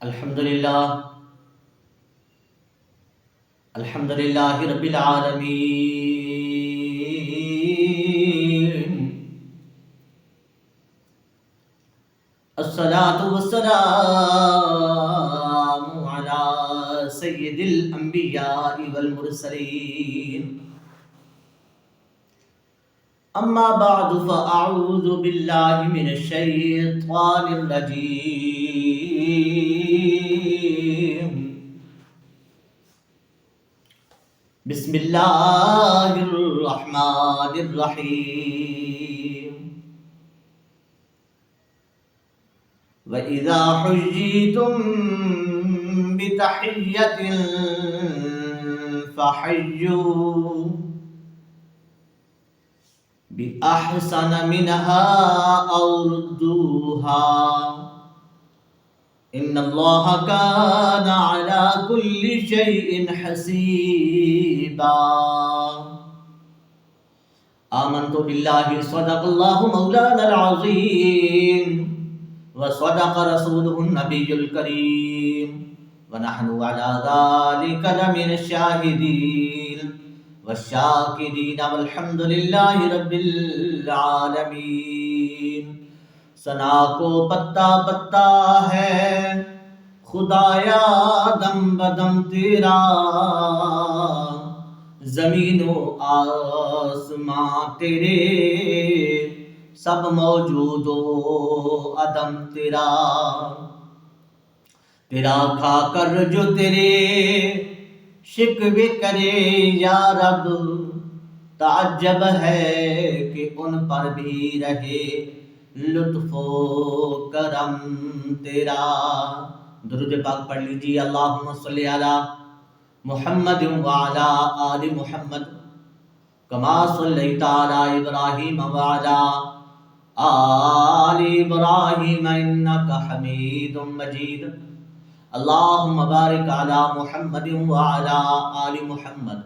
الحمدللہ الحمدللہ رب العالمین، الصلاة والسلام علی سید الانبیاء والمرسلین، اما بعد فاعوذ باللہ من الشیطان الرجیم، بسم اللہ الرحمن الرحیم، وَإِذَا حُيِّيتُم بِتَحِيَّةٍ فَحَيُّوا بِأَحْسَنَ مِنْهَا أَوْ رُدُّوهَا إِنَّ اللَّهَ كَانَ عَلَى كُلِّ شَيْءٍ حَسِيبًا۔ آمنت باللہ صدق اللہ مولانا العظیم وصدق رسولہ النبی الکریم، ونحن على ذلك لمن الشاہدین والشاکرین والحمد للہ رب العالمین۔ ثنا کو پتا پتا ہے خدایا دم بدم تیرا، زمین و آسماں تیرے سب موجود و عدم تیرا، تیرا کھا کر جو تیرے شکوے کرے یا رب، تعجب ہے کہ ان پر بھی رہے لطف و کرم تیرا۔ درود پاک پڑھ لیجیے، اللہم صلی علی محمد وعلی آل محمد کما صلیت علی ابراہیم وعلی آل ابراہیم انک حمید مجید، اللہم بارک علی محمد وعلی آل محمد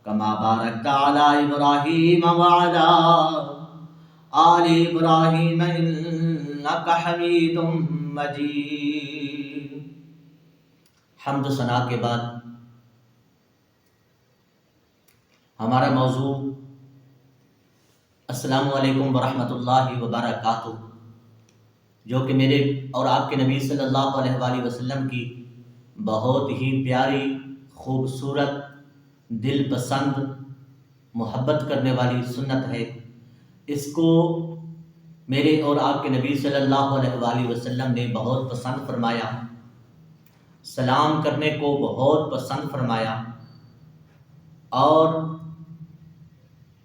کما بارکت علی ابراہیم وعلی آل ابراہیم انک حمید مجید۔ حمد و ثنا کے بعد ہمارا موضوع السلام علیکم ورحمۃ اللہ وبرکاتہ، جو کہ میرے اور آپ کے نبی صلی اللہ علیہ وآلہ وسلم کی بہت ہی پیاری، خوبصورت، دل پسند، محبت کرنے والی سنت ہے۔ اس کو میرے اور آپ کے نبی صلی اللہ علیہ وآلہ وسلم نے بہت پسند فرمایا، سلام کرنے کو بہت پسند فرمایا، اور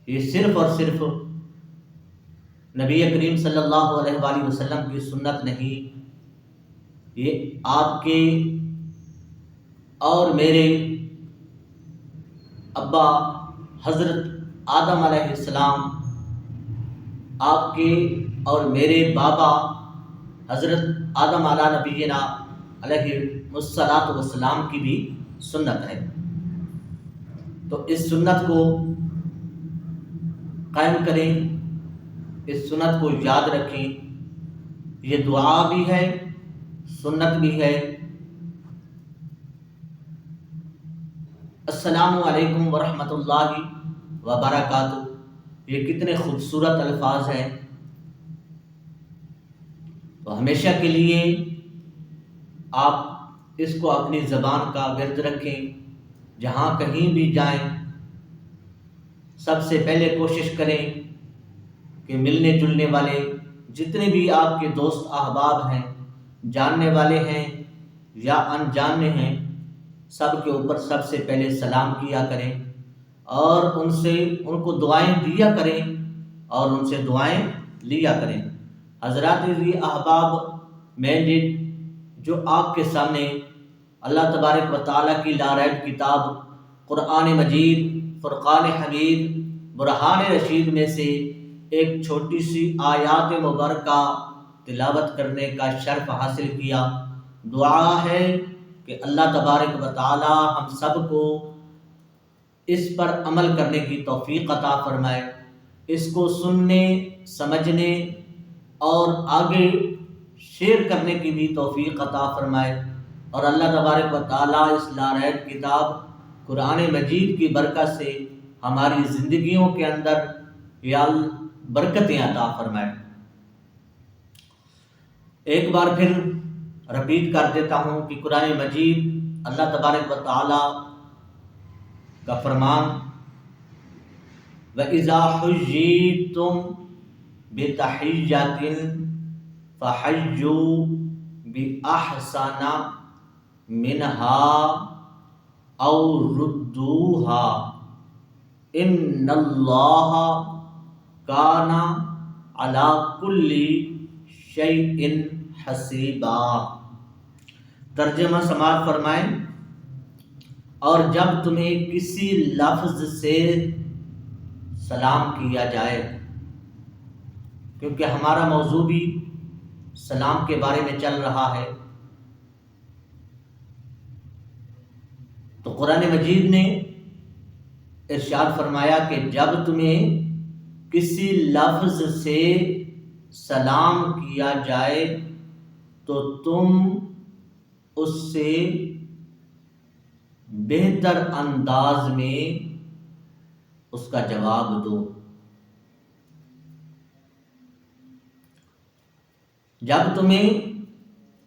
یہ صرف اور صرف نبی کریم صلی اللہ علیہ وآلہ وسلم کی سنت نہیں، یہ آپ کے اور میرے ابا حضرت آدم علیہ السلام، آپ کے اور میرے بابا حضرت آدم علی نبینا علیہ الصلاۃ والسلام کی بھی سنت ہے۔ تو اس سنت کو قائم کریں، اس سنت کو یاد رکھیں، یہ دعا بھی ہے، سنت بھی ہے۔ السلام علیکم ورحمۃ اللہ وبرکاتہ، یہ کتنے خوبصورت الفاظ ہیں۔ تو ہمیشہ کے لیے آپ اس کو اپنی زبان کا ورد رکھیں، جہاں کہیں بھی جائیں سب سے پہلے کوشش کریں کہ ملنے جلنے والے جتنے بھی آپ کے دوست احباب ہیں، جاننے والے ہیں یا انجانے ہیں، سب کے اوپر سب سے پہلے سلام کیا کریں، اور ان کو دعائیں دیا کریں اور ان سے دعائیں لیا کریں۔ حضرات عزیز احباب، میں نے جو آپ کے سامنے اللہ تبارک و تعالیٰ کی لاریب کتاب قرآن مجید، فرقان حمید، برہان رشید میں سے ایک چھوٹی سی آیات مبارکہ تلاوت کرنے کا شرف حاصل کیا، دعا ہے کہ اللہ تبارک و تعالی ہم سب کو اس پر عمل کرنے کی توفیق عطا فرمائے، اس کو سننے، سمجھنے اور آگے شیئر کرنے کی بھی توفیق عطا فرمائے، اور اللہ تبارک و تعالیٰ اس لارحیل کتاب قرآن مجید کی برکت سے ہماری زندگیوں کے اندر یا برکتیں عطا فرمائے۔ ایک بار پھر رپیٹ کر دیتا ہوں کہ قرآن مجید اللہ تبارک و تعالیٰ کا فرمان وَإِذَا حُيِّيتُم بِتَحِيَّةٍ فَحَيُّوا بِأَحْسَنَ مِنْهَا أَوْ رُدُّوهَا إِنَّ اللَّهَ كَانَ عَلَى كُلِّ شَيْءٍ حَسِيبًا۔ ترجمہ سماعت فرمائیں، اور جب تمہیں کسی لفظ سے سلام کیا جائے، کیونکہ ہمارا موضوع بھی سلام کے بارے میں چل رہا ہے، تو قرآن مجید نے ارشاد فرمایا کہ جب تمہیں کسی لفظ سے سلام کیا جائے تو تم اس سے بہتر انداز میں اس کا جواب دو۔ جب تمہیں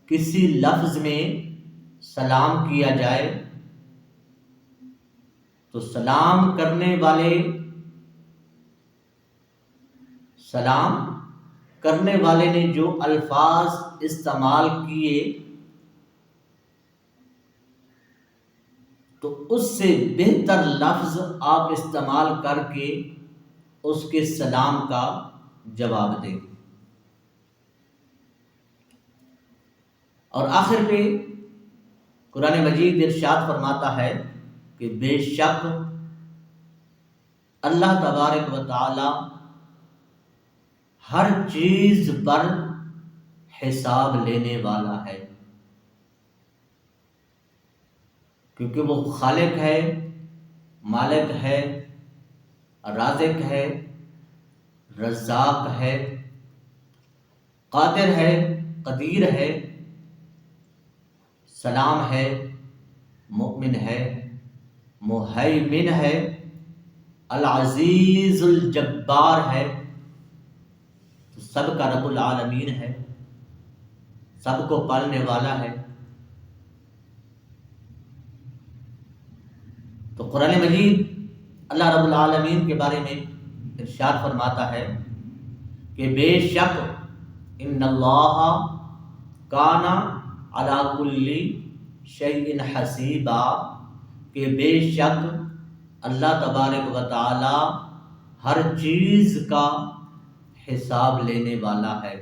کسی لفظ میں سلام کیا جائے تو سلام کرنے والے نے جو الفاظ استعمال کیے تو اس سے بہتر لفظ آپ استعمال کر کے اس کے سلام کا جواب دیں۔ اور آخر پہ قرآن مجید ارشاد فرماتا ہے کہ بے شک اللہ تبارک و تعالی ہر چیز پر حساب لینے والا ہے، کیونکہ وہ خالق ہے، مالک ہے، رازق ہے، رزاق ہے، قادر ہے، قدیر ہے، سلام ہے، مؤمن ہے، مہیمن ہے، العزیز الجبار ہے، تو سب کا رب العالمین ہے، سب کو پالنے والا ہے۔ تو قرآن مجید اللہ رب العالمین کے بارے میں ارشاد فرماتا ہے کہ بے شک ان اللہ کان علی کل شیء حسیبا، کہ بے شک اللہ تبارک و تعالی ہر چیز کا حساب لینے والا ہے۔